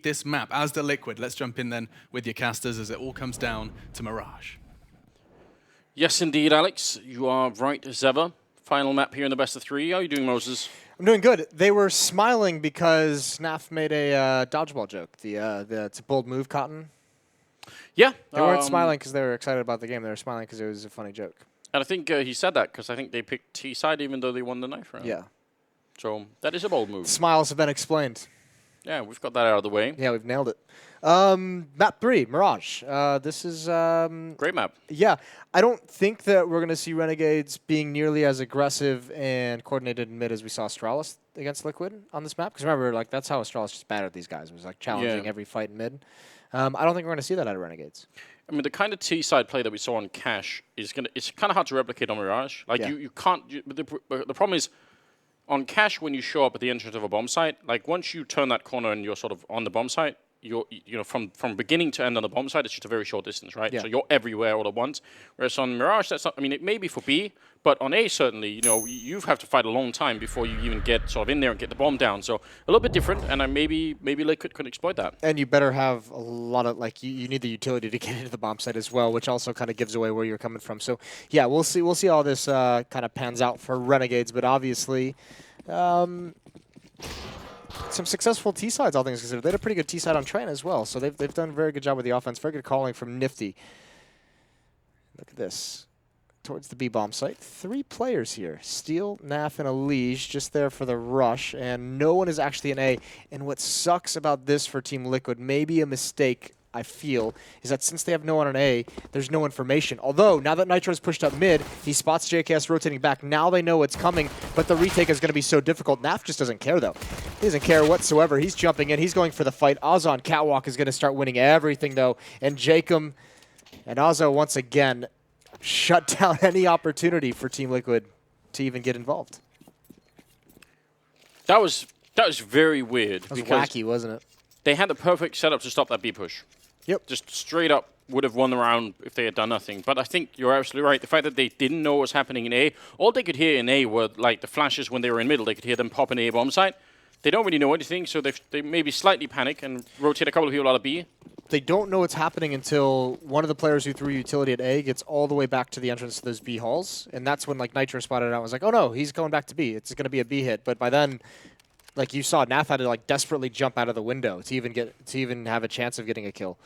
this map as the Liquid? Let's jump in then with your casters as it all comes down to Mirage. Yes, indeed, Alex. You are right as ever. Final map here in the best of three. How are you doing, Moses? I'm doing good. They were smiling because Snaf made a dodgeball joke. It's a bold move, Cotton. Yeah. They weren't smiling because they were excited about the game. They were smiling because it was a funny joke. And I think he said that because I think they picked T-side even though they won the knife round. Yeah. So that is a bold move. Smiles have been explained. Yeah, we've got that out of the way. Yeah, we've nailed it. Map 3, Mirage. This is... Great map. Yeah. I don't think that we're going to see Renegades being nearly as aggressive and coordinated in mid as we saw Astralis against Liquid on this map. Because remember, like that's how Astralis just battered these guys. It was like challenging every fight in mid. I don't think we're going to see that out of Renegades. I mean, the kind of T-side play that we saw on Cash is it's kind of hard to replicate on Mirage. Like you can't. The problem is on Cash when you show up at the entrance of a bomb site. Like once you turn that corner and you're sort of on the bomb site, from beginning to end on the bomb site, it's just a very short distance, right? Yeah. So you're everywhere all at once. Whereas on Mirage, that's not. I mean, it may be for B, but on A certainly, you have to fight a long time before you even get sort of in there and get the bomb down. So a little bit different, and maybe Liquid could exploit that. And you better have a lot of you need the utility to get into the bomb site as well, which also kind of gives away where you're coming from. So yeah, we'll see how this kind of pans out for Renegades, but obviously. Some successful T-sides, all things considered. They had a pretty good T-side on Train as well, so they've done a very good job with the offense. Very good calling from Nifty. Look at this. Towards the B-bomb site. 3 players here. Steel, Naf, and Elige just there for the rush, and no one is actually in A. And what sucks about this for Team Liquid, maybe a mistake, I feel, is that since they have no one on A, there's no information. Although, now that Nitro's pushed up mid, he spots JKS rotating back. Now they know what's coming, but the retake is going to be so difficult. Naf just doesn't care, though. He doesn't care whatsoever. He's jumping in. He's going for the fight. Ozzy on Catwalk is going to start winning everything, though. And Jacob and Ozzy, once again, shut down any opportunity for Team Liquid to even get involved. That was very weird. That was wacky, wasn't it? They had the perfect setup to stop that B push. Yep. Just straight up would have won the round if they had done nothing. But I think you're absolutely right. The fact that they didn't know what was happening in A, all they could hear in A were like the flashes when they were in middle. They could hear them pop in A bomb site. They don't really know anything, so they maybe slightly panic and rotate a couple of people out of B. They don't know what's happening until one of the players who threw utility at A gets all the way back to the entrance to those B halls. And that's when like Nitro spotted it out and was like, oh no, he's going back to B. It's going to be a B hit. But by then, like you saw, Naf had to like desperately jump out of the window to even have a chance of getting a kill.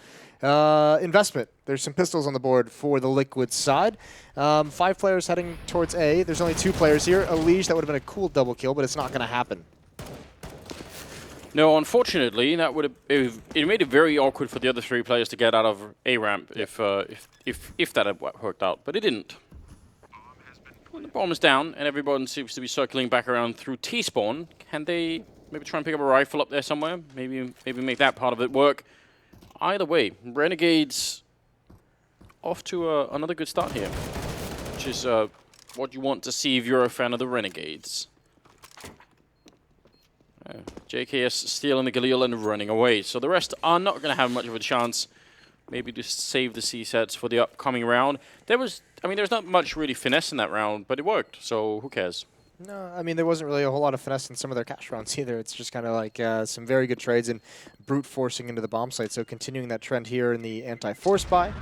Investment. There's some pistols on the board for the Liquid side. 5 players heading towards A. There's only 2 players here. Elige, that would have been a cool double kill, but it's not going to happen. No, unfortunately, that would have it made it very awkward for the other 3 players to get out of A ramp if that had worked out, but it didn't. The bomb is down, and everyone seems to be circling back around through T-spawn. Can they maybe try and pick up a rifle up there somewhere? Maybe make that part of it work. Either way, Renegades off to another good start here, which is what you want to see if you're a fan of the Renegades. JKS stealing the Galil and running away. So the rest are not going to have much of a chance. Maybe just save the C sets for the upcoming round. There's not much really finesse in that round, but it worked. So who cares? No, I mean, there wasn't really a whole lot of finesse in some of their cash rounds either. It's just kind of like some very good trades and brute forcing into the bomb site. So continuing that trend here in the anti-force buy.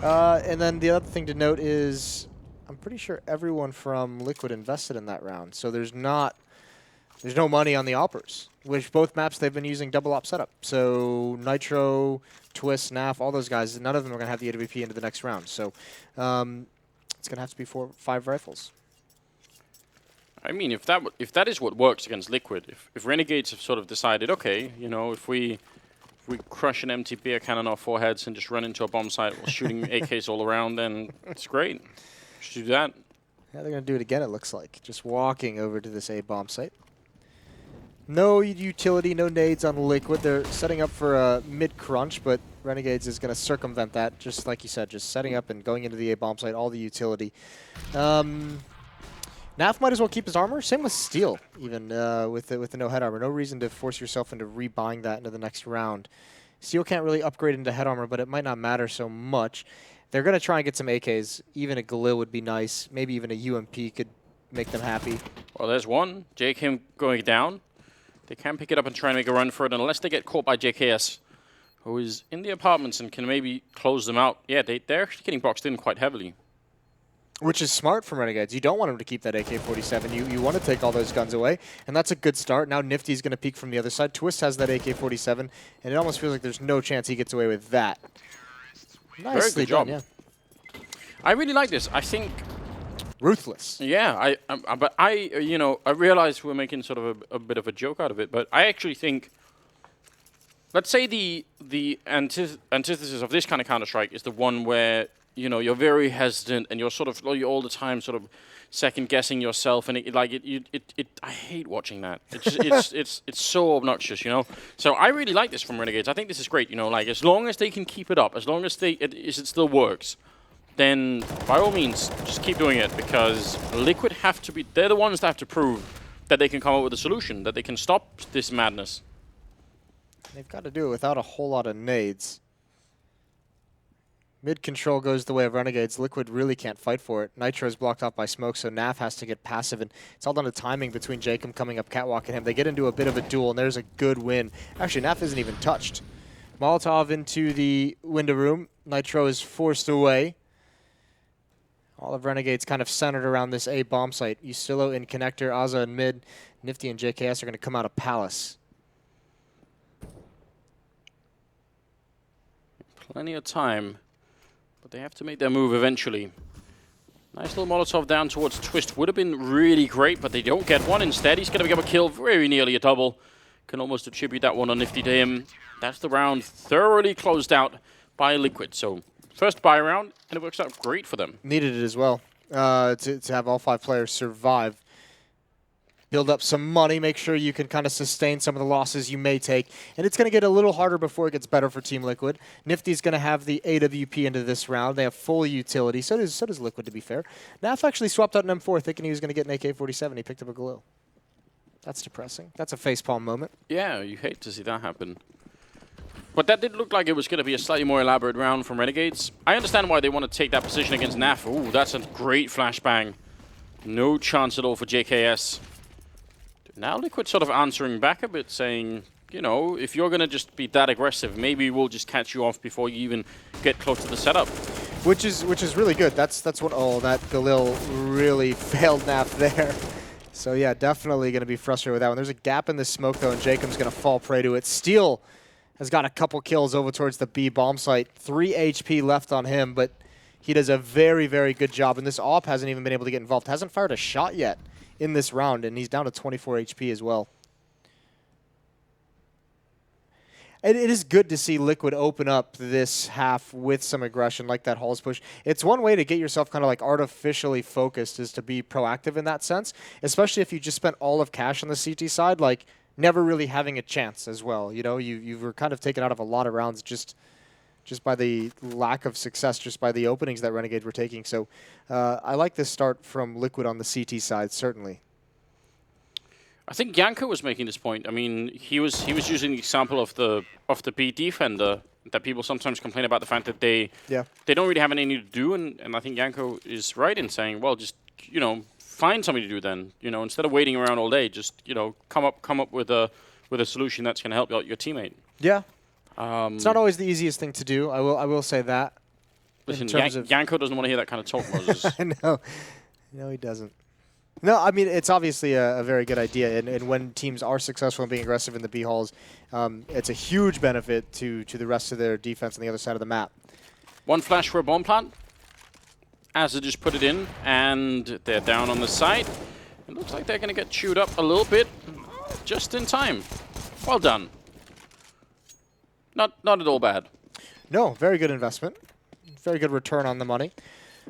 And then the other thing to note is I'm pretty sure everyone from Liquid invested in that round. So there's no money on the oppers, which both maps they've been using double op setup. So Nitro, Twist, Naf, all those guys, none of them are going to have the AWP into the next round. So it's going to have to be 4 or 5 rifles. I mean, if that is what works against Liquid, if Renegades have sort of decided, okay, if we crush an empty beer can on our foreheads and just run into a bomb site while shooting AKs all around, then it's great. Should do that. Yeah, they're going to do it again, it looks like. Just walking over to this A bomb site. No utility, no nades on Liquid. They're setting up for a mid-crunch, but Renegades is going to circumvent that, just like you said, just setting up and going into the A bomb site, all the utility. Naf might as well keep his armor. Same with Steel, even with the no head armor. No reason to force yourself into rebuying that into the next round. Steel can't really upgrade into head armor, but it might not matter so much. They're going to try and get some AKs. Even a Galil would be nice. Maybe even a UMP could make them happy. Well, there's one. Jake him going down. They can pick it up and try and make a run for it, unless they get caught by JKS, who is in the apartments and can maybe close them out. Yeah, they're actually getting boxed in quite heavily. Which is smart from Renegades. You don't want him to keep that AK-47. You want to take all those guns away, and that's a good start. Now Nifty's going to peek from the other side. Twist has that AK-47, and it almost feels like there's no chance he gets away with that. Nicely Very good done, job. yeah. I really like this. I think... Ruthless. Yeah, but I realize we're making sort of a bit of a joke out of it, but I actually think... Let's say the antithesis of this kind of Counter-Strike is the one where you're very hesitant and you're you're all the time sort of second guessing yourself, and I hate watching that. It's so obnoxious, So I really like this from Renegades. I think this is great. Like as long as they can keep it up, as long as it still works, then by all means just keep doing it, because Liquid they're the ones that have to prove that they can come up with a solution, that they can stop this madness. They've got to do it without a whole lot of nades. Mid control goes the way of Renegades. Liquid really can't fight for it. Nitro is blocked off by smoke, so Naf has to get passive, and it's all down to timing between Jacob coming up catwalk and him. They get into a bit of a duel, and there's a good win. Actually, Naf isn't even touched. Molotov into the window room. Nitro is forced away. All of Renegades kind of centered around this A bomb site. Usilo in connector, Azza in mid. Nifty and JKS are going to come out of Palace. Plenty of time. But they have to make their move eventually. Nice little Molotov down towards Twist. Would have been really great, but they don't get one. Instead, he's going to become a kill, very nearly a double. Can almost attribute that one on Nifty to him. That's the round thoroughly closed out by Liquid. So, first buy round, and it works out great for them. Needed it as well, to have all 5 players survive. Build up some money, make sure you can kind of sustain some of the losses you may take. And it's going to get a little harder before it gets better for Team Liquid. Nifty's going to have the AWP into this round. They have full utility. So does Liquid, to be fair. Naf actually swapped out an M4 thinking he was going to get an AK-47. He picked up a Glue. That's depressing. That's a facepalm moment. Yeah, you hate to see that happen. But that did look like it was going to be a slightly more elaborate round from Renegades. I understand why they want to take that position against Naf. Ooh, that's a great flashbang. No chance at all for JKS. Now Liquid sort of answering back a bit, saying, if you're going to just be that aggressive, maybe we'll just catch you off before you even get close to the setup. Which is really good. That's what, that Galil really failed Naf there. So yeah, definitely going to be frustrated with that one. There's a gap in the smoke though, and Jacob's going to fall prey to it. Steel has got a couple kills over towards the B bomb site. 3 HP left on him, but he does a very, very good job. And this AWP hasn't even been able to get involved. Hasn't fired a shot yet in this round, and he's down to 24 HP as well. It is good to see Liquid open up this half with some aggression, like that Halls push. It's one way to get yourself kind of like artificially focused, is to be proactive in that sense, especially if you just spent all of cash on the CT side, like never really having a chance as well. You were kind of taken out of a lot of rounds just by the lack of success, just by the openings that Renegades were taking. So I like this start from Liquid on the CT side, certainly. I think Yanko was making this point. I mean, he was using the example of the B defender, that people sometimes complain about the fact that they don't really have anything to do, and I think Yanko is right in saying, well, just find something to do then. Instead of waiting around all day, just come up with a solution that's going to help out your teammate. Yeah. It's not always the easiest thing to do. I will say that. Listen, Yanko doesn't want to hear that kind of talk, Moses. I know. No, he doesn't. No, I mean, it's obviously a very good idea. And when teams are successful in being aggressive in the B halls, it's a huge benefit to the rest of their defense on the other side of the map. One flash for a bomb plant. Azza just put it in, and they're down on the site. It looks like they're going to get chewed up a little bit just in time. Well done. Not at all bad. No, very good investment. Very good return on the money.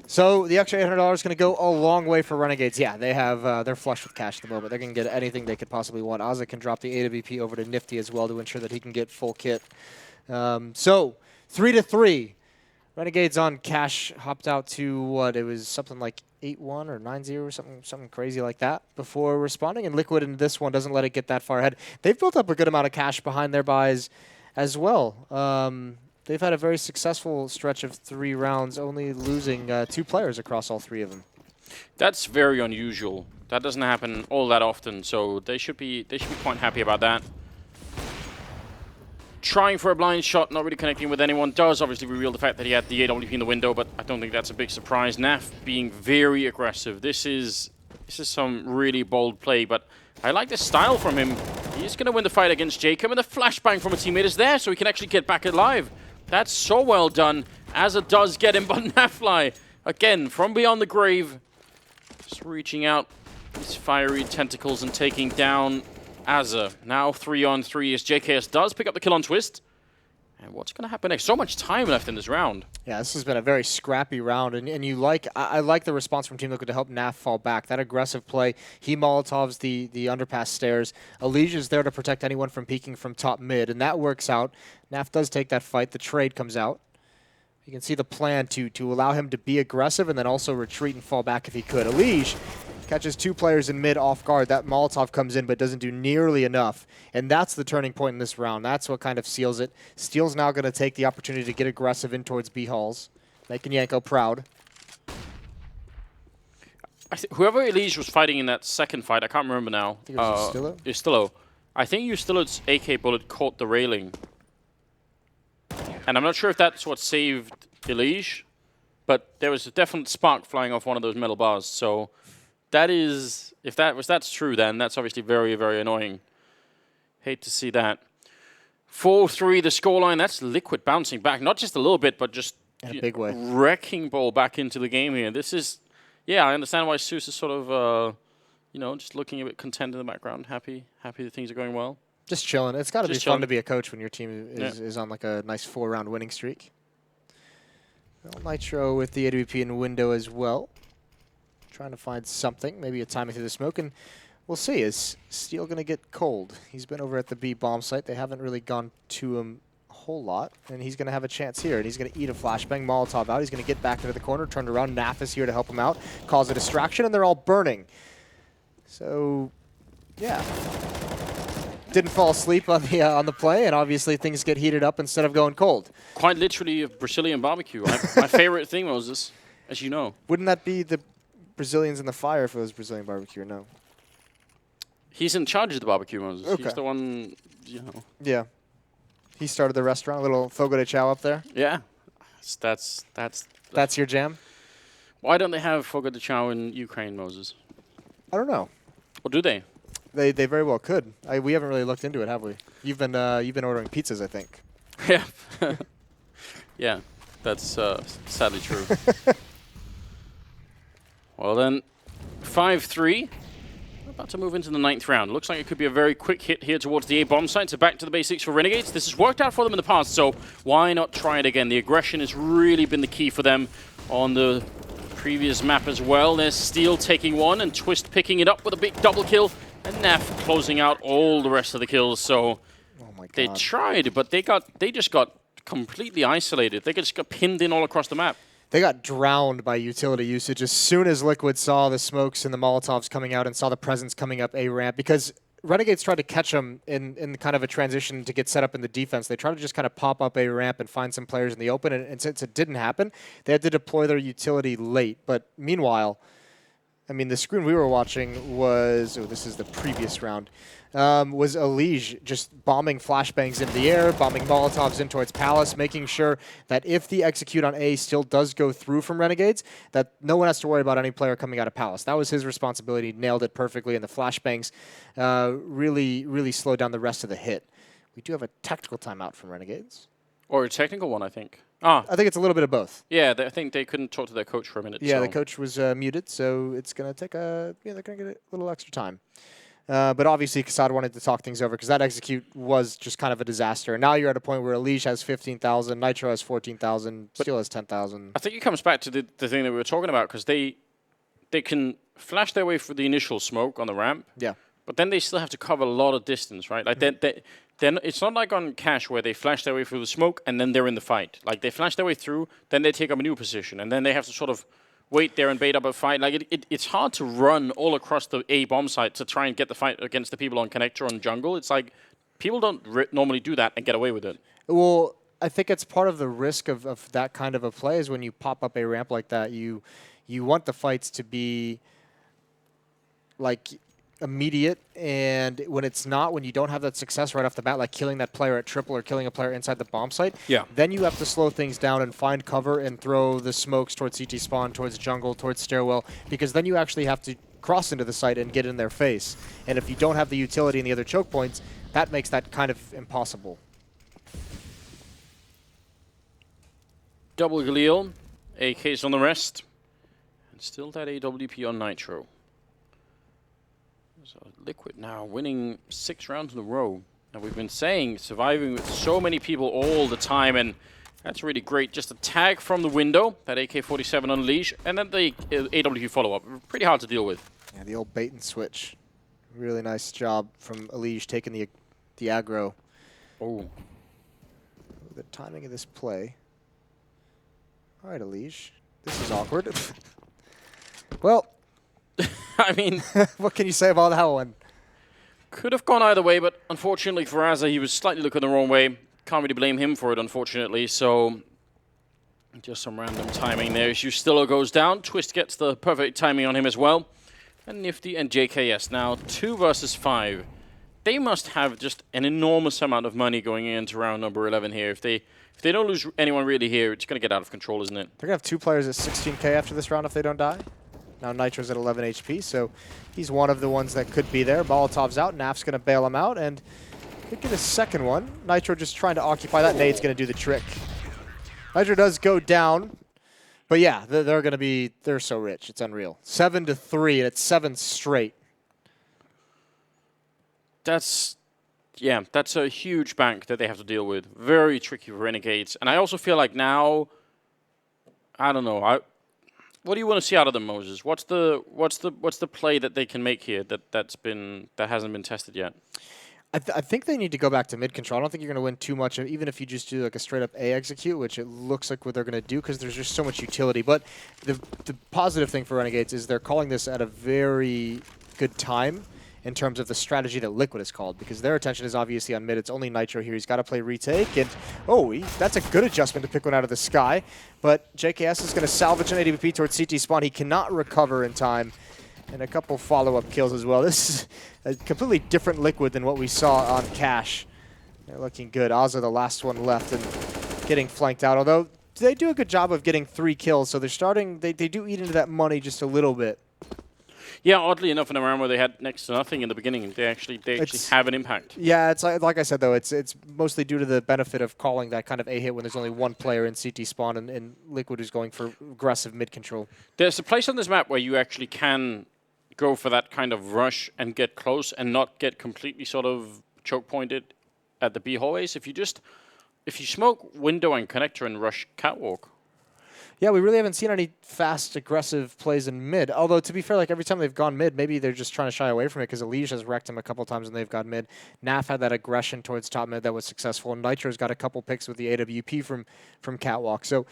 So the extra $800 is going to go a long way for Renegades. Yeah, they're flush with cash at the moment. They're going to get anything they could possibly want. Azza can drop the AWP over to Nifty as well to ensure that he can get full kit. So 3-3. Renegades on cash hopped out to what? It was something like 8-1 or 9-0 or something crazy like that before responding. And Liquid in this one doesn't let it get that far ahead. They've built up a good amount of cash behind their buys as well. They've had a very successful stretch of 3 rounds, only losing 2 players across all 3 of them. That's very unusual That doesn't happen all that often, so they should be quite happy about that. Trying for a blind shot, not really connecting with anyone, does obviously reveal the fact that he had the AWP in the window, but I don't think that's a big surprise. Naf being very aggressive. This is some really bold play, but I like the style from him. He's going to win the fight against Jacob, and the flashbang from a teammate is there, so he can actually get back alive. That's so well done. Azza does get him, but Nafly, again, from beyond the grave, just reaching out his fiery tentacles and taking down Azza. Now 3-on-3 as JKS does pick up the kill on Twist. And what's going to happen next? So much time left in this round. Yeah, this has been a very scrappy round, and I like the response from Team Liquid to help Naf fall back. That aggressive play, he Molotovs the underpass stairs. Alicia's there to protect anyone from peeking from top mid, and that works out. Naf does take that fight. The trade comes out. You can see the plan to allow him to be aggressive and then also retreat and fall back if he could. Alicia catches 2 players in mid off guard. That Molotov comes in but doesn't do nearly enough. And that's the turning point in this round. That's what kind of seals it. Steel's now going to take the opportunity to get aggressive in towards B halls, making Yanko proud. Whoever Elise was fighting in that second fight, I can't remember now. I think it was Justillo. Justillo. I think Justillo's AK bullet caught the railing. And I'm not sure if that's what saved Elise, but there was a definite spark flying off one of those metal bars. So that is, if that's true, then that's obviously very, very annoying. Hate to see that. 4-3, the scoreline. That's Liquid bouncing back, not just a little bit, but just in a big way. Wrecking ball back into the game here. This is, yeah, I understand why Seuss is sort of, just looking a bit content in the background, happy that things are going well. Just chilling. It's got to be Just chilling. fun to be a coach when your team is on like a nice 4-round winning streak. Well, Nitro with the AWP in window as well. Trying to find something, maybe a timing through the smoke, and we'll see. Is Steel going to get cold? He's been over at the B bomb site. They haven't really gone to him a whole lot, and he's going to have a chance here, and he's going to eat a flashbang. Molotov out. He's going to get back into the corner, turned around. Naf is here to help him out, cause a distraction, and they're all burning. So, yeah. Didn't fall asleep on the play, and obviously things get heated up instead of going cold. Quite literally a Brazilian barbecue. My favorite thing, Moses, as you know. Wouldn't that be the Brazilians in the fire if it was Brazilian barbecue or no? He's in charge of the barbecue, Moses. Okay. He's the one, Yeah. He started the restaurant, a little Fogo de Chao up there. Yeah. That's your jam? Why don't they have Fogo de Chao in Ukraine, Moses? I don't know. Or do they? They very well could. We haven't really looked into it, have we? You've been ordering pizzas, I think. Yeah. Yeah, that's sadly true. Well then, 5-3. About to move into the 9th round. Looks like it could be a very quick hit here towards the A bomb site. So back to the basics for Renegades. This has worked out for them in the past, so why not try it again? The aggression has really been the key for them on the previous map as well. There's Steel taking one and Twist picking it up with a big double kill. And Naf closing out all the rest of the kills. So they tried, but they just got completely isolated. They just got pinned in all across the map. They got drowned by utility usage as soon as Liquid saw the smokes and the Molotovs coming out and saw the presence coming up A ramp, because Renegades tried to catch them in kind of a transition to get set up in the defense. They tried to just kind of pop up A ramp and find some players in the open, and since it didn't happen, they had to deploy their utility late. But meanwhile, I mean, the screen we were watching was, this is the previous round, was Alicia just bombing flashbangs in the air, bombing Molotovs in towards Palace, making sure that if the execute on A still does go through from Renegades, that no one has to worry about any player coming out of Palace. That was his responsibility. He nailed it perfectly, and the flashbangs really slowed down the rest of the hit. We do have a tactical timeout from Renegades. Or a technical one, I think. I think it's a little bit of both. Yeah, I think they couldn't talk to their coach for a minute. Yeah, so. the coach was muted, so it's going to take they're going to get a little extra time. But obviously, Kasad wanted to talk things over because that execute was just kind of a disaster. And now you're at a point where Alicia has 15,000, Nitro has 14,000, Steel has 10,000. I think it comes back to the thing that we were talking about, because they can flash their way through the initial smoke on the ramp. Yeah. But then they still have to cover a lot of distance, right? Like then it's not like on Cash where they flash their way through the smoke and then they're in the fight. Like they flash their way through, then they take up a new position, and then they have to sort of wait there and bait up a fight. Like it's hard to run all across the A bomb site to try and get the fight against the people on Connector on Jungle. It's like people don't normally do that and get away with it. Well, I think it's part of the risk of that kind of a play is when you pop up a ramp like that, you want the fights to be like immediate, and when it's not, when you don't have that success right off the bat, like killing that player at triple or killing a player inside the bomb site, then you have to slow things down and find cover and throw the smokes towards CT spawn, towards jungle, towards stairwell, because then you actually have to cross into the site and get in their face. And if you don't have the utility in the other choke points, that makes that kind of impossible. Double Galil, AKs on the rest, and still that AWP on Nitro. So Liquid now winning 6 rounds in a row. And we've been saying surviving with so many people all the time, and that's really great. Just a tag from the window, that AK-47 Unleash, and then the AWP follow-up. Pretty hard to deal with. Yeah, the old bait and switch. Really nice job from Elige taking the aggro. Oh. The timing of this play. All right, Elige. This is awkward. Well, I mean, what can you say about that one? Could have gone either way, but unfortunately for Azza, he was slightly looking the wrong way. Can't really blame him for it, unfortunately. So just some random timing there. Stilo goes down. Twist gets the perfect timing on him as well. And Nifty and JKS now 2 versus 5. They must have just an enormous amount of money going into round number 11 here. If they don't lose anyone really here, it's going to get out of control, isn't it? They're going to have 2 players at 16k after this round if they don't die. Now Nitro's at 11 HP, so he's one of the ones that could be there. Molotov's out, Naf's going to bail him out, and could get a second one. Nitro just trying to occupy that. Nade's going to do the trick. Nitro does go down, but yeah, they're going to be, they're so rich. It's unreal. 7-3, and it's 7 straight. That's a huge bank that they have to deal with. Very tricky for Renegades. And I also feel like now, I don't know, what do you want to see out of them, Moses? What's the play that they can make here that hasn't been tested yet? I think they need to go back to mid control. I don't think you're going to win too much, even if you just do like a straight up A execute, which it looks like what they're going to do because there's just so much utility. But the positive thing for Renegades is they're calling this at a very good time in terms of the strategy that Liquid is called, because their attention is obviously on mid. It's only Nitro here. He's got to play retake, and that's a good adjustment to pick one out of the sky. But JKS is going to salvage an AWP towards CT spawn. He cannot recover in time, and a couple follow-up kills as well. This is a completely different Liquid than what we saw on Cash. They're looking good. Azza, the last one left, and getting flanked out, although they do a good job of getting 3 kills, so they're starting, they do eat into that money just a little bit. Yeah, oddly enough, in a round where they had next to nothing in the beginning, they actually have an impact. Yeah, it's like I said though, it's mostly due to the benefit of calling that kind of A hit when there's only 1 player in CT spawn and Liquid is going for aggressive mid control. There's a place on this map where you actually can go for that kind of rush and get close and not get completely sort of choke pointed at the B hallways. If you smoke window and connector and rush catwalk. Yeah, we really haven't seen any fast, aggressive plays in mid. Although, to be fair, like every time they've gone mid, maybe they're just trying to shy away from it because Elige has wrecked him a couple times when they've gone mid. Naf had that aggression towards top mid that was successful. Nitro's got a couple picks with the AWP from Catwalk. So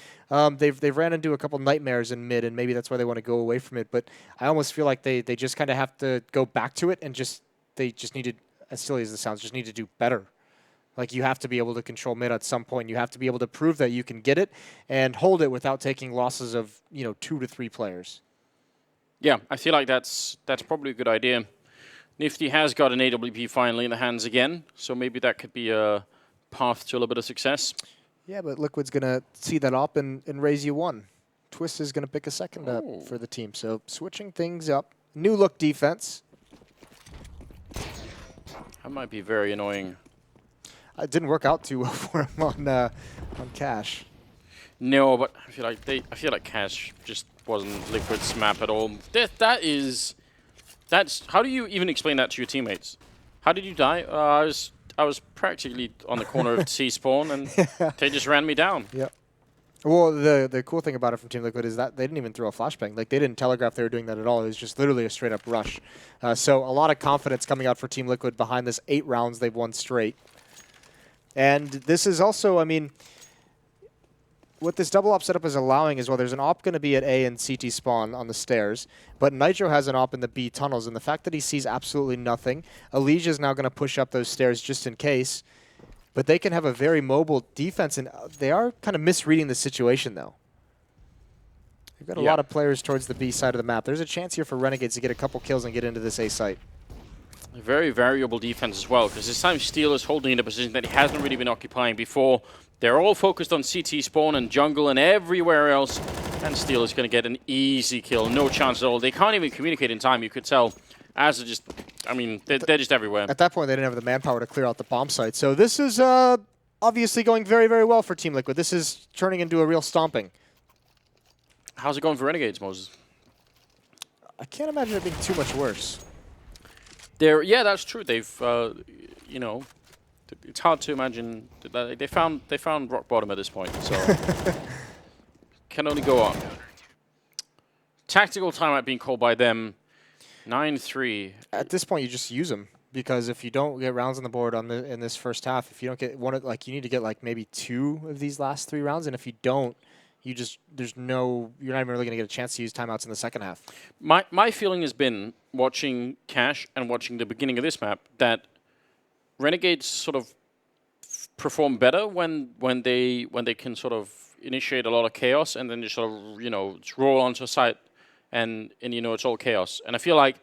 they've ran into a couple nightmares in mid, and maybe that's why they want to go away from it. But I almost feel like they just kind of have to go back to it and they just need to, as silly as this sounds, just need to do better. Like, you have to be able to control mid at some point. You have to be able to prove that you can get it and hold it without taking losses of, 2 to 3 players. Yeah, I feel like that's probably a good idea. Nifty has got an AWP finally in the hands again, so maybe that could be a path to a little bit of success. Yeah, but Liquid's going to see that up and raise you 1. Twist is going to pick a second up for the team. So switching things up. New look defense. That might be very annoying. It didn't work out too well for him on Cash. No, but I feel like Cash just wasn't Liquid's map at all. That's how do you even explain that to your teammates? How did you die? I was practically on the corner of C spawn and they just ran me down. Yep. Well, the cool thing about it from Team Liquid is that they didn't even throw a flashbang. Like, they didn't telegraph they were doing that at all. It was just literally a straight up rush. So a lot of confidence coming out for Team Liquid behind this 8 rounds they've won straight. And this is also, I mean, what this double op setup is allowing is, well, there's an op going to be at A and CT spawn on the stairs, but Nitro has an op in the B tunnels, and the fact that he sees absolutely nothing, Elige is now going to push up those stairs just in case, but they can have a very mobile defense, and they are kind of misreading the situation, though. They've got a lot of players towards the B side of the map. There's a chance here for Renegades to get a couple kills and get into this A site. A very variable defense as well, because this time Steel is holding in a position that he hasn't really been occupying before. They're all focused on CT spawn and jungle and everywhere else, and Steel is going to get an easy kill. No chance at all. They can't even communicate in time, you could tell. As just, I mean, they're just everywhere. At that point, they didn't have the manpower to clear out the bomb site. So this is obviously going very, very well for Team Liquid. This is turning into a real stomping. How's it going for Renegades, Moses? I can't imagine it being too much worse. Yeah, that's true. They've, you know, it's hard to imagine that they found rock bottom at this point. So can only go up. Tactical timeout being called by them. 9-3. At this point, you just use them, because if you don't get rounds on the board in this first half, if you don't get one, you need to get like maybe 2 of these last 3 rounds, and if you don't, you're not even really going to get a chance to use timeouts in the second half. My feeling has been, watching Cash and watching the beginning of this map, that Renegades sort of perform better when they can sort of initiate a lot of chaos and then just sort of, you know, just roll onto a site and you know, it's all chaos. And I feel like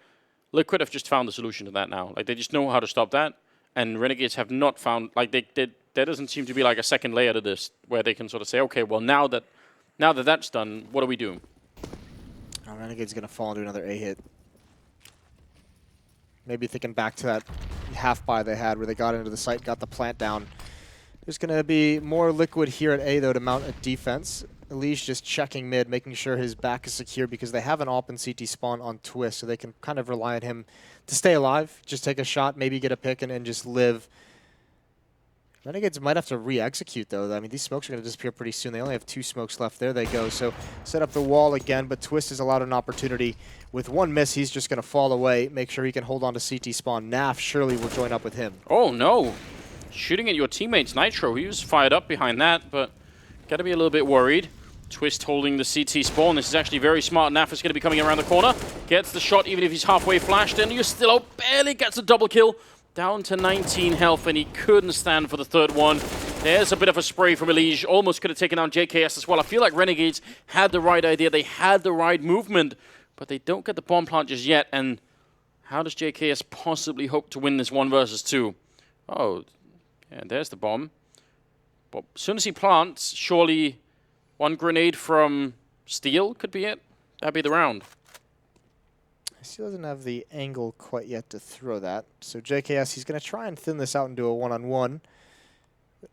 Liquid have just found the solution to that now. Like, they just know how to stop that, and Renegades have not found, like, there doesn't seem to be like a second layer to this where they can sort of say, okay, well, now that that's done, what do we do? Renegade's going to fall into another A hit. Maybe thinking back to that half buy they had where they got into the site, got the plant down. There's going to be more Liquid here at A, though, to mount a defense. Elige just checking mid, making sure his back is secure, because they have an AWP and CT spawn on Twist, so they can kind of rely on him to stay alive, just take a shot, maybe get a pick, and just live. Renegades might have to re-execute, though. I mean, these smokes are going to disappear pretty soon. They only have 2 smokes left. There they go. So set up the wall again, but Twist is allowed an opportunity. With 1 miss, he's just going to fall away, make sure he can hold on to CT spawn. Naf surely will join up with him. Oh, no. Shooting at your teammates, Nitro. He was fired up behind that, but got to be a little bit worried. Twist holding the CT spawn. This is actually very smart. Naf is going to be coming around the corner. Gets the shot even if he's halfway flashed, and you're still out. Barely gets a double kill. Down to 19 health, and he couldn't stand for the 3rd one. There's a bit of a spray from Elige. Almost could have taken down JKS as well. I feel like Renegades had the right idea. They had the right movement, but they don't get the bomb plant just yet. And how does JKS possibly hope to win this 1 versus 2? Oh, yeah, there's the bomb. But as soon as he plants, surely 1 grenade from Steel could be it. That'd be the round. Steel doesn't have the angle quite yet to throw that. So JKS, he's going to try and thin this out and do a 1-on-1.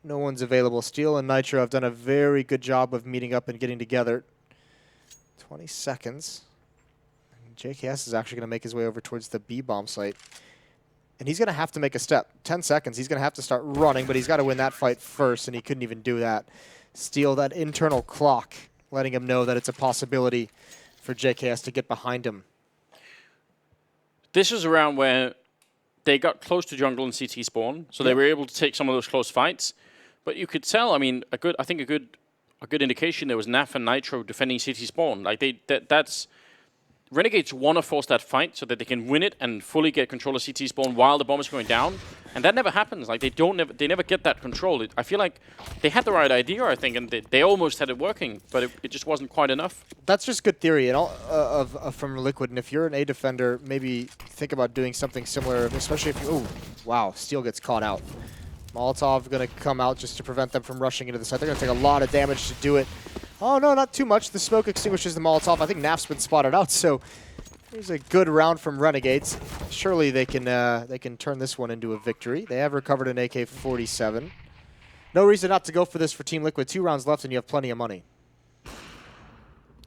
No one's available. Steel and Nitro have done a very good job of meeting up and getting together. 20 seconds. And JKS is actually going to make his way over towards the B bomb site. And he's going to have to make a step. 10 seconds. He's going to have to start running, but he's got to win that fight first, and he couldn't even do that. Steel, that internal clock, letting him know that it's a possibility for JKS to get behind him. This was a round where they got close to jungle and CT spawn, so they were able to take some of those close fights. But you could tell, I mean, I think a good indication there was Naf and Nitro defending CT spawn. Like that's Renegades want to force that fight so that they can win it and fully get control of CT spawn while the bomb is going down, and that never happens. Like they never get that control. I feel like they had the right idea, I think, and they almost had it working, but it just wasn't quite enough. That's just good theory and all from Liquid. And if you're an A defender, maybe think about doing something similar, especially if you. Oh, wow! Steel gets caught out. Molotov going to come out just to prevent them from rushing into the site. They're going to take a lot of damage to do it. Oh, no, not too much. The smoke extinguishes the Molotov. I think Naf's been spotted out, so here's a good round from Renegades. Surely they can turn this one into a victory. They have recovered an AK-47. No reason not to go for this for Team Liquid. 2 rounds left, and you have plenty of money.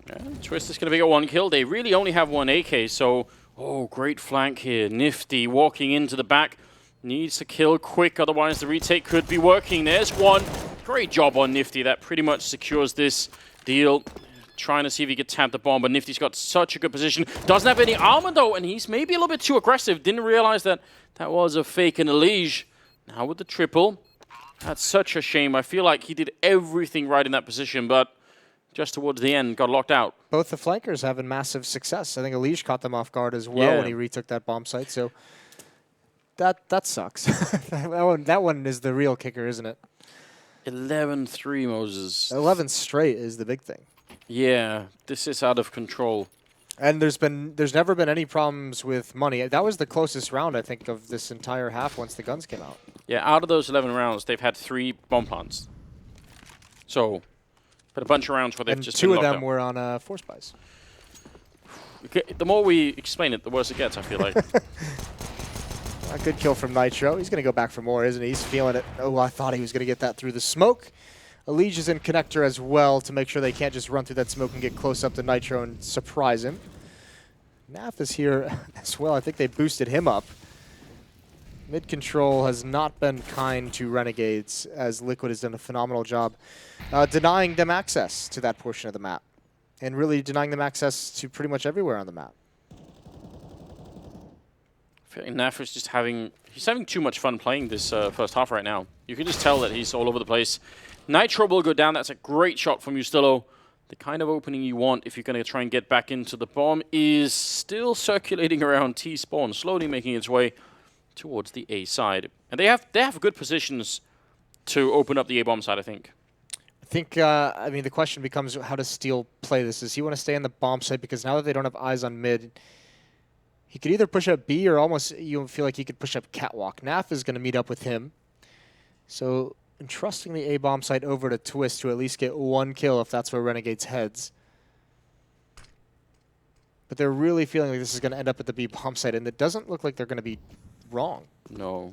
Yeah, Twist is going to get 1 kill. They really only have 1 AK, so... Oh, great flank here. Nifty walking into the back. Needs to kill quick, otherwise the retake could be working. There's 1. Great job on Nifty. That pretty much secures this deal. Trying to see if he could tap the bomb, but Nifty's got such a good position. Doesn't have any armor, though, and he's maybe a little bit too aggressive. Didn't realize that that was a fake and Elige. Now with the triple. That's such a shame. I feel like he did everything right in that position, but just towards the end, got locked out. Both the flankers having massive success. I think Elige caught them off guard as well when he retook that bomb site, so... That sucks. that one is the real kicker, isn't it? 11-3, Moses. 11 straight is the big thing. Yeah, this is out of control. And there's never been any problems with money. That was the closest round, I think, of this entire half once the guns came out. Yeah, out of those 11 rounds, they've had 3 bomb plants. So, but a bunch of rounds where they've And just two been of locked them up. were on force buys. Okay, the more we explain it, the worse it gets, I feel like. A good kill from Nitro. He's going to go back for more, isn't he? He's feeling it. Oh, I thought he was going to get that through the smoke. Elige is in connector as well to make sure they can't just run through that smoke and get close up to Nitro and surprise him. Naf is here as well. I think they boosted him up. Mid control has not been kind to Renegades, as Liquid has done a phenomenal job denying them access to that portion of the map. And really denying them access to pretty much everywhere on the map. I feel like Naf is just he's having too much fun playing this first half right now. You can just tell that he's all over the place. Nitro will go down. That's a great shot from Ustillo. The kind of opening you want if you're going to try and get back into the bomb is still circulating around T-spawn, slowly making its way towards the A side. And they have good positions to open up the A bomb side, I think. I think, I mean, the question becomes, how does Steel play this? Does he want to stay on the bomb site? Because now that they don't have eyes on mid, he could either push up B or almost you feel like he could push up Catwalk. Naf is going to meet up with him. So entrusting the A bomb site over to Twist to at least get 1 kill if that's where Renegades heads. But they're really feeling like this is going to end up at the B bomb site, and it doesn't look like they're going to be wrong. No.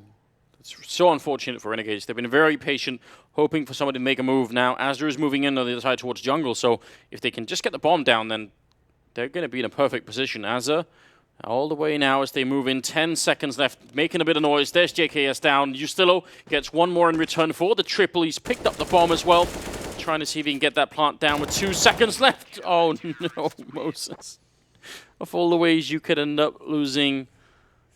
It's so unfortunate for Renegades. They've been very patient, hoping for somebody to make a move. Now, Azure is moving in on the other side towards jungle, so if they can just get the bomb down, then they're going to be in a perfect position. Azure all the way now as they move in. 10 seconds left, making a bit of noise. There's JKS down. Ustillo gets 1 more in return for the triple. He's picked up the bomb as well, trying to see if he can get that plant down with 2 seconds left. Oh, no, Moses. Of all the ways you could end up losing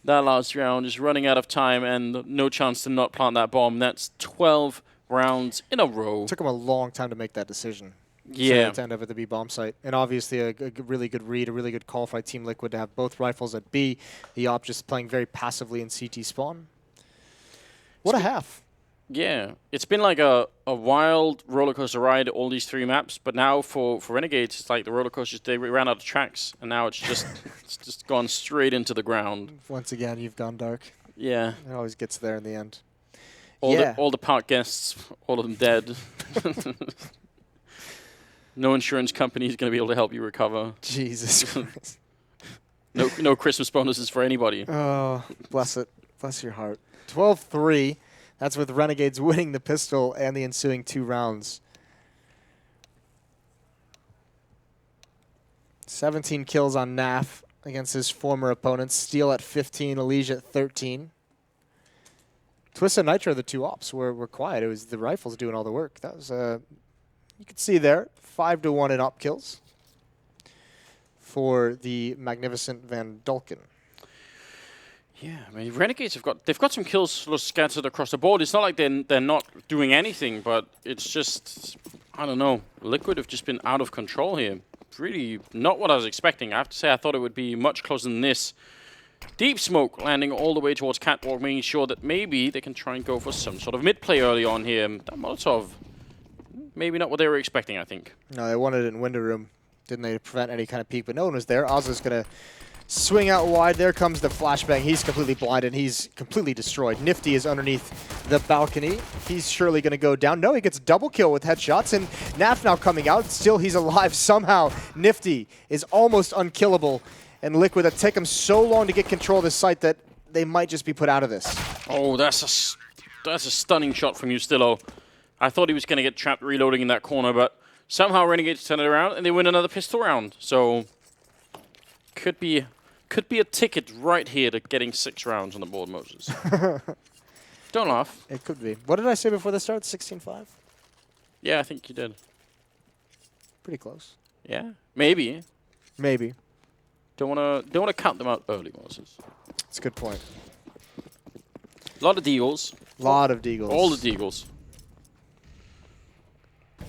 that last round, just running out of time and no chance to not plant that bomb. That's 12 rounds in a row. It took him a long time to make that decision. Yeah. To end up at the B bomb site. And obviously a really good read, a really good call by Team Liquid to have both rifles at B. The op just playing very passively in CT spawn. What a half. Yeah. It's been like a wild roller coaster ride, all these 3 maps. But now for Renegades, it's like the roller coasters, they ran out of tracks. And now it's just it's just gone straight into the ground. Once again, you've gone dark. Yeah. It always gets there in the end. All the park guests, all of them dead. No insurance company is going to be able to help you recover. Jesus Christ. No Christmas bonuses for anybody. Oh, bless it. Bless your heart. 12-3. That's with Renegades winning the pistol and the ensuing 2 rounds. 17 kills on Naf against his former opponents. Steel at 15, Elige at 13. Twist and Nitro, the 2 ops, were quiet. It was the rifles doing all the work. That was, you can see there, 5-1 in op kills for the magnificent Van Dulken. Yeah, I mean, Renegades they've got some kills sort of scattered across the board. It's not like they're not doing anything, but it's just, I don't know. Liquid have just been out of control here. Really not what I was expecting. I have to say I thought it would be much closer than this. Deep smoke landing all the way towards Catwalk, making sure that maybe they can try and go for some sort of mid play early on here. That Molotov, maybe not what they were expecting, I think. No, they wanted it in window room, didn't they, to prevent any kind of peek, but no one was there. Ozza's going to swing out wide. There comes the flashbang. He's completely blinded. He's completely destroyed. Nifty is underneath the balcony. He's surely going to go down. No, he gets double kill with headshots, and Naf now coming out. Still, he's alive somehow. Nifty is almost unkillable, and Liquid that take him so long to get control of this site that they might just be put out of this. Oh, that's a stunning shot from Ustillo. I thought he was going to get trapped reloading in that corner, but somehow Renegades turn it around and they win another pistol round. So could be a ticket right here to getting 6 rounds on the board, Moses. Don't laugh. It could be. What did I say before the start? 16-5? Yeah, I think you did. Pretty close. Yeah, maybe. Maybe. Don't wanna count them out early, Moses. That's a good point. A lot of deagles. Lot of deagles. All the deagles.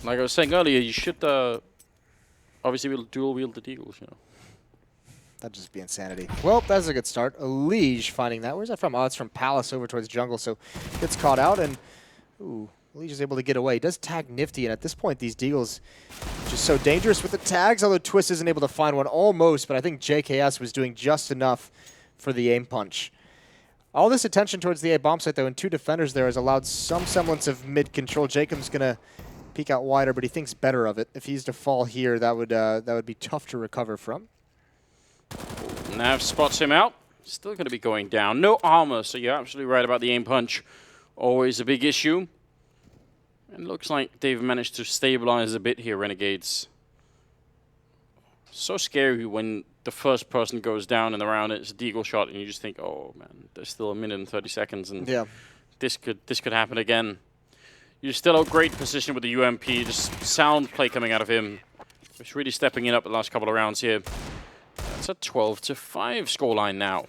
Like I was saying earlier, you should obviously we'll dual wield the deagles, you know. That'd just be insanity. Well, that's a good start. Elige finding that. Where's that from? Oh, it's from Palace over towards jungle, so gets caught out, and ooh, Legion is able to get away. He does tag Nifty, and at this point, these Deagles just so dangerous with the tags, although Twist isn't able to find one almost, but I think JKS was doing just enough for the aim punch. All this attention towards the A bomb site, though, and 2 defenders there has allowed some semblance of mid-control. Jacob's going to peek out wider, but he thinks better of it. If he's to fall here, that would be tough to recover from. Nav spots him out. Still going to be going down. No armor, so you're absolutely right about the aim punch. Always a big issue. And looks like they've managed to stabilize a bit here, Renegades. So scary when the first person goes down in the round. It's a deagle shot, and you just think, oh man, there's still 1 minute and 30 seconds, and this could happen again. You're still a great position with the UMP. Just sound play coming out of him. He's really stepping it up the last couple of rounds here. That's a 12-5 scoreline now.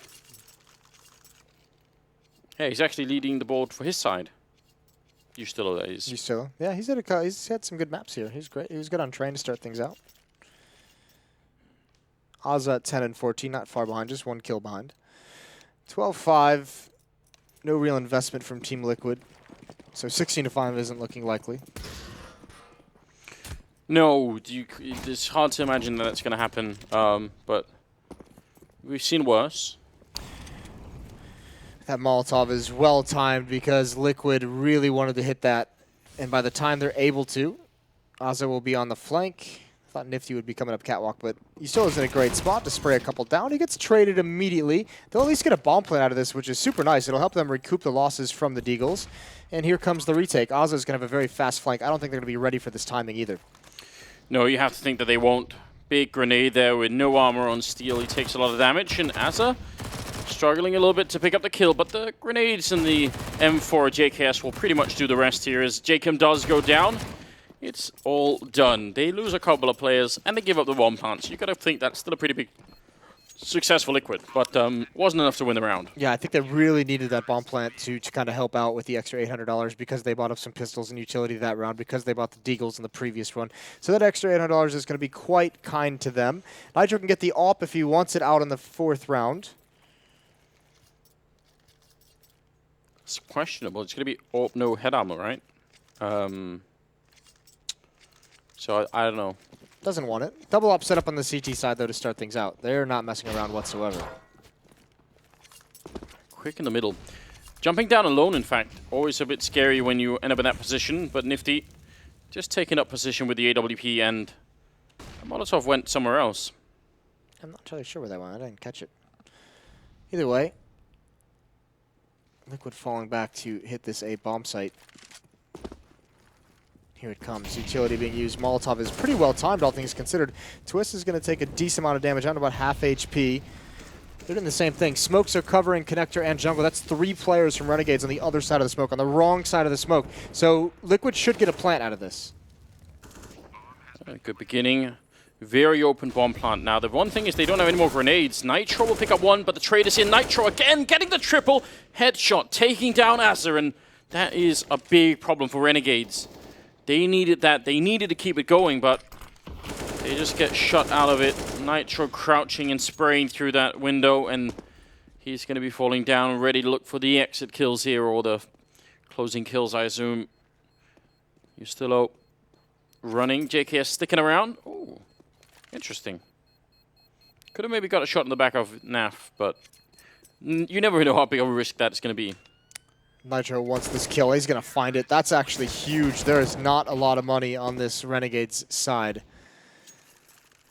Yeah, he's actually leading the board for his side. Ustilo is. Ustilo. Yeah, he's had some good maps here. He's great. He was good on train to start things out. Ozza at 10 and 14, not far behind, just 1 kill behind. 12-5. No real investment from Team Liquid. So 16-5 isn't looking likely. No, it's hard to imagine that it's going to happen, but we've seen worse. That Molotov is well-timed because Liquid really wanted to hit that. And by the time they're able to, Ozza will be on the flank. I thought Nifty would be coming up catwalk, but Ustilo's in a great spot to spray a couple down. He gets traded immediately. They'll at least get a bomb plant out of this, which is super nice. It'll help them recoup the losses from the Deagles. And here comes the retake. Ozza's going to have a very fast flank. I don't think they're going to be ready for this timing either. No, you have to think that they won't. Big grenade there with no armor on steel. He takes a lot of damage, and Ozza struggling a little bit to pick up the kill, but the grenades and the M4 JKS will pretty much do the rest here as Jacob does go down. It's all done. They lose a couple of players, and they give up the bomb plant. So you got to think that's still a pretty big, successful Liquid, but wasn't enough to win the round. Yeah, I think they really needed that bomb plant to kind of help out with the extra $800 because they bought up some pistols and utility that round because they bought the Deagles in the previous run. So that extra $800 is going to be quite kind to them. Nitro can get the AWP if he wants it out in the 4th round. It's questionable. It's going to be AWP, no head armor, right? So I don't know. Doesn't want it. Double up set up on the CT side, though, to start things out. They're not messing around whatsoever. Quick in the middle. Jumping down alone, in fact. Always a bit scary when you end up in that position, but Nifty just taking up position with the AWP, and Molotov went somewhere else. I'm not entirely sure where that went. I didn't catch it. Either way, Liquid falling back to hit this A bomb site. Here it comes. Utility being used. Molotov is pretty well timed, all things considered. Twist is going to take a decent amount of damage, down to about half HP. They're doing the same thing. Smokes are covering Connector and Jungle. That's 3 players from Renegades on the other side of the smoke, on the wrong side of the smoke. So Liquid should get a plant out of this. A good beginning. Very open bomb plant. Now, the one thing is they don't have any more grenades. Nitro will pick up one, but the trade is in. Nitro again, getting the triple headshot, taking down Azir, and that is a big problem for Renegades. They needed that. They needed to keep it going, but they just get shut out of it. Nitro crouching and spraying through that window, and he's going to be falling down, ready to look for the exit kills here, or the closing kills, I assume. Ustilo running. JKS sticking around. Oh, interesting. Could have maybe got a shot in the back of Naf, but you never know how big of a risk that's going to be. Nitro wants this kill. He's going to find it. That's actually huge. There is not a lot of money on this Renegades side.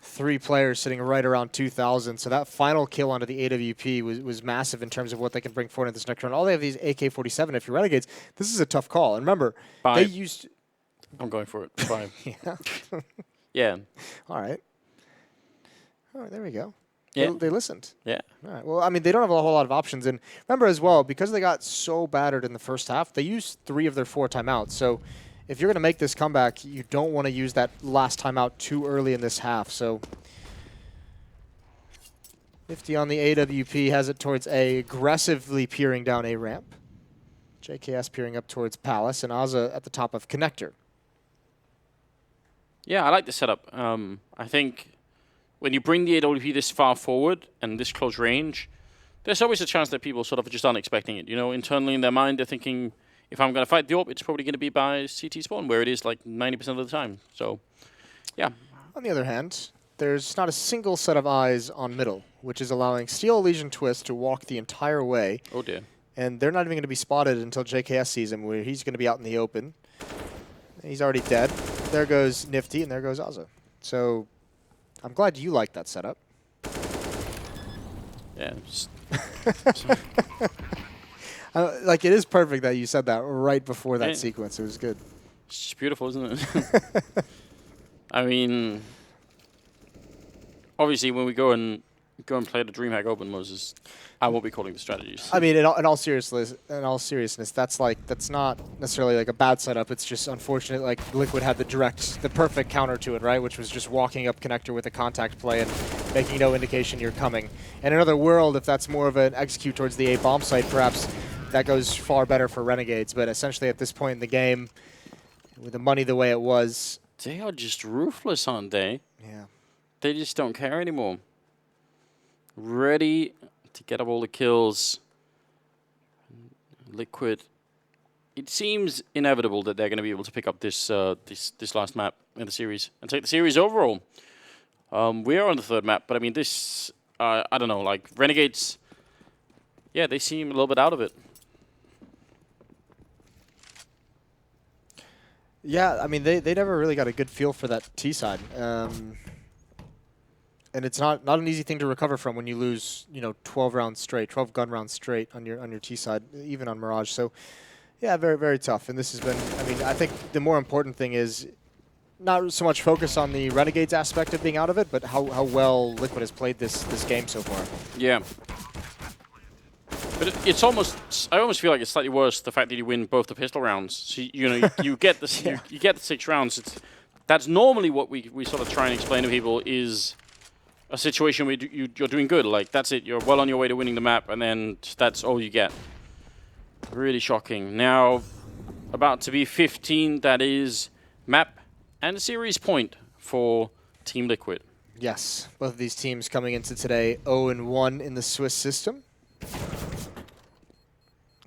3 players sitting right around 2,000. So that final kill onto the AWP was massive in terms of what they can bring forward in this next round. All they have these AK-47. If you're Renegades, this is a tough call. And remember, 5. they used... I'm going for it. 5. Yeah. Yeah. All right. All right, there we go. Yeah. They listened. Yeah. All right. Well, I mean, they don't have a whole lot of options. And remember as well, because they got so battered in the first half, they used 3 of their 4 timeouts. So if you're going to make this comeback, you don't want to use that last timeout too early in this half. So Nifty on the AWP has it towards A, aggressively peering down A ramp. JKS peering up towards Palace, and Ozza at the top of Connector. Yeah, I like the setup. I think when you bring the AWP this far forward and this close range, there's always a chance that people sort of just aren't expecting it. You know, internally in their mind, they're thinking if I'm going to fight the AWP, it's probably going to be by CT spawn, where it is like 90% of the time. So, yeah. On the other hand, there's not a single set of eyes on middle, which is allowing Steel, Legion, Twist to walk the entire way. Oh, dear. And they're not even going to be spotted until JKS sees him, where he's going to be out in the open. He's already dead. There goes Nifty, and there goes Azza. So I'm glad you like that setup. Yeah. Like, it is perfect that you said that right before that sequence. It was good. It's just beautiful, isn't it? I mean, obviously, when we go and play the DreamHack Open, Moses, I won't be calling the strategies. I mean, in all seriousness, that's not necessarily like a bad setup. It's just unfortunate. Like, Liquid had the perfect counter to it, right? Which was just walking up connector with a contact play and making no indication you're coming. In another world, if that's more of an execute towards the A bomb site, perhaps that goes far better for Renegades. But essentially, at this point in the game, with the money the way it was, they are just ruthless, aren't they? Yeah. They just don't care anymore. Ready to get up all the kills. Liquid. It seems inevitable that they're going to be able to pick up this this last map in the series and take the series overall. We are on the third map, but I mean this. I don't know, like Renegades. Yeah, they seem a little bit out of it. Yeah, I mean they never really got a good feel for that T side. And it's not an easy thing to recover from when you lose, 12 rounds straight, 12 gun rounds straight on your T side, even on Mirage. So, yeah, very, very tough. And this has been, I mean, I think the more important thing is not so much focus on the Renegades aspect of being out of it, but how well Liquid has played this game so far. Yeah. But it's almost, I almost feel like it's slightly worse, the fact that you win both the pistol rounds. So, you get the you get the 6 rounds. That's normally what we sort of try and explain to people is a situation where you're doing good. Like, that's it. You're well on your way to winning the map, and then that's all you get. Really shocking. Now, about to be 15, that is map and a series point for Team Liquid. Yes, both of these teams coming into today 0-1 in the Swiss system.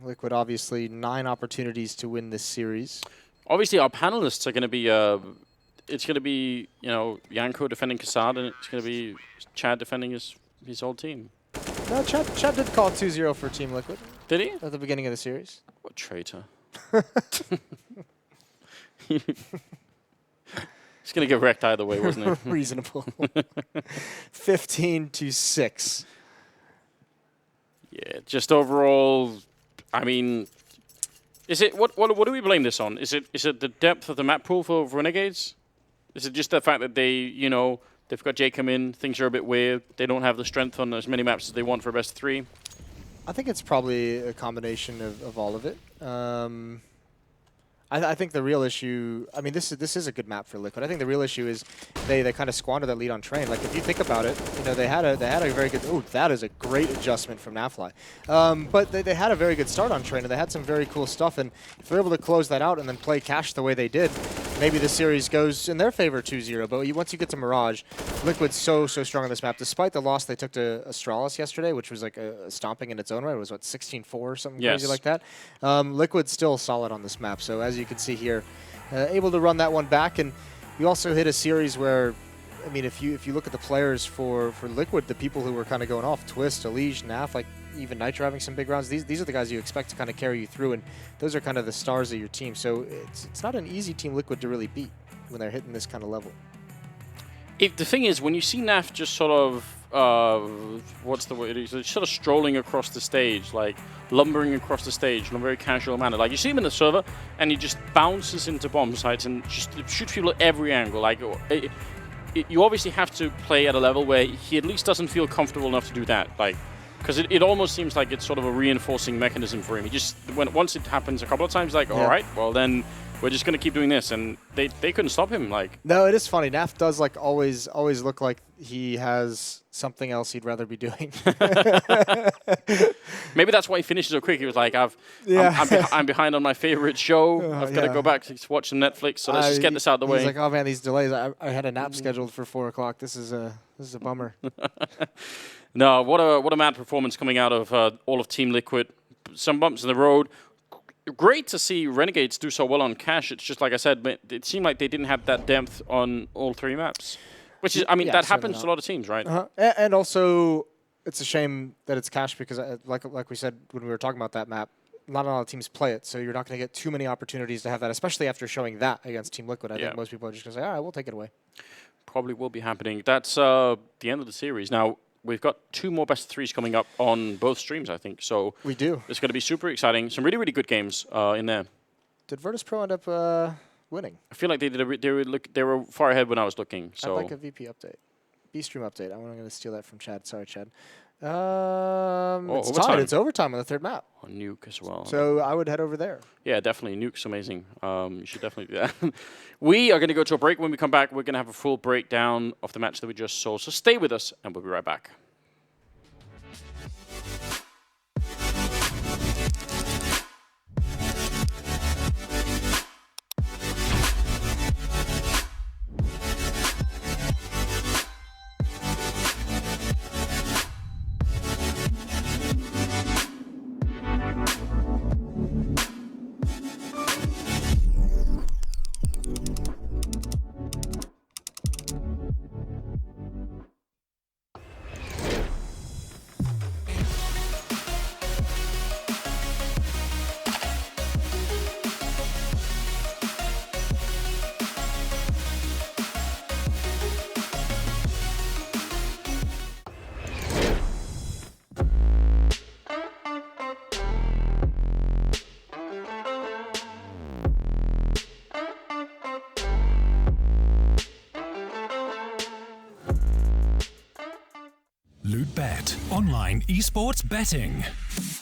Liquid, obviously, 9 opportunities to win this series. Obviously, our panelists are going to be... it's going to be, Yanko defending Kassad, and it's going to be Chad defending his old team. No, Chad did call 2-0 for Team Liquid. Did he? At the beginning of the series. What traitor. He's going to get wrecked either way, wasn't he? Reasonable. 15-6. Yeah, just overall, I mean, is it what do we blame this on? Is it the depth of the map pool for Renegades? Is it just the fact that they, they've got Jay come in, things are a bit weird, they don't have the strength on as many maps as they want for a best of 3? I think it's probably a combination of all of it. I think the real issue, I mean, this is a good map for Liquid. I think the real issue is they kind of squander that lead on train. Like, if you think about it, they had a very good. Oh, that is a great adjustment from Nafly. But they had a very good start on train, and they had some very cool stuff. And if they're able to close that out and then play cash the way they did, maybe the series goes in their favor 2-0. But once you get to Mirage, Liquid's so strong on this map. Despite the loss they took to Astralis yesterday, which was like a stomping in its own right. It was, 16-4 or something crazy like that. Liquid's still solid on this map. So as you can see here, able to run that one back. And you also hit a series where, I mean, if you look at the players for Liquid, the people who were kind of going off, Twist, Elige, Naf, like even Nitro having some big rounds, these are the guys you expect to kind of carry you through, and those are kind of the stars of your team. So it's not an easy Team Liquid to really beat when they're hitting this kind of level. The thing is, when you see Naf just sort of, what's the word? He's sort of strolling across the stage, like lumbering across the stage in a very casual manner. Like, you see him in the server, and he just bounces into bomb sites and just shoots people at every angle. Like, you obviously have to play at a level where he at least doesn't feel comfortable enough to do that. Like, because it almost seems like it's sort of a reinforcing mechanism for him. He just, once it happens a couple of times, like, all right, well then we're just going to keep doing this, and they couldn't stop him. Like, no, it is funny. Naf does like always look like he has something else he'd rather be doing. Maybe that's why he finishes so quick. He was like, I'm behind on my favorite show. I've got to go back to watch some Netflix. So let's just get this out of the way. He's like, oh man, these delays. I had a nap scheduled for 4 o'clock. This is a bummer. No, what a mad performance coming out of all of Team Liquid. Some bumps in the road. great to see Renegades do so well on cash. It's just like I said, but it seemed like they didn't have that depth on all 3 maps. Which is, I mean, Yeah, that certainly happens to a lot of teams, right? And also, it's a shame that it's cash because, like we said when we were talking about that map, not a lot of teams play it, so you're not going to get too many opportunities to have that, especially after showing that against Team Liquid. I think most people are just going to say, all right, we'll take it away. Probably will be happening. That's the end of the series. Now, we've got 2 more best of 3s coming up on both streams, I think. So we do. It's going to be super exciting. Some really, really good games in there. Did Virtus Pro end up winning? I feel like they were far ahead when I was looking. So I'd like a VP update. B-stream update. I'm going to steal that from Chad. Sorry, Chad. It's tied. It's overtime on the 3rd map. On Nuke as well. So I would head over there. Yeah, definitely. Nuke's amazing. You should definitely do that. We are going to go to a break. When we come back, we're going to have a full breakdown of the match that we just saw. So stay with us, and we'll be right back. LootBet, online esports betting.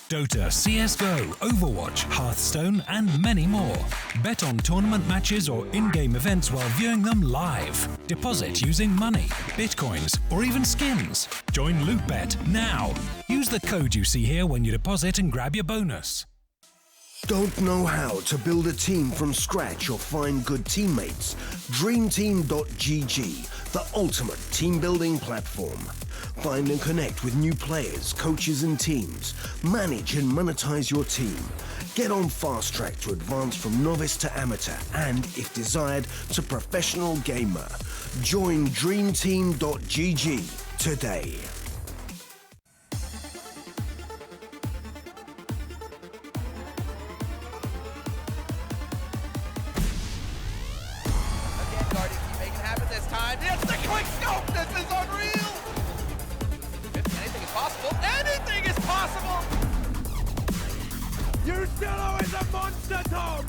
Dota, CSGO, Overwatch, Hearthstone, and many more. Bet on tournament matches or in-game events while viewing them live. Deposit using money, bitcoins, or even skins. Join LootBet now. Use the code you see here when you deposit and grab your bonus. Don't know how to build a team from scratch or find good teammates? DreamTeam.gg, the ultimate team building platform. Find and connect with new players, coaches and teams. Manage and monetize your team. Get on fast track to advance from novice to amateur and, if desired, to professional gamer. Join DreamTeam.gg today. Anything is possible! You still is a monster, Tom!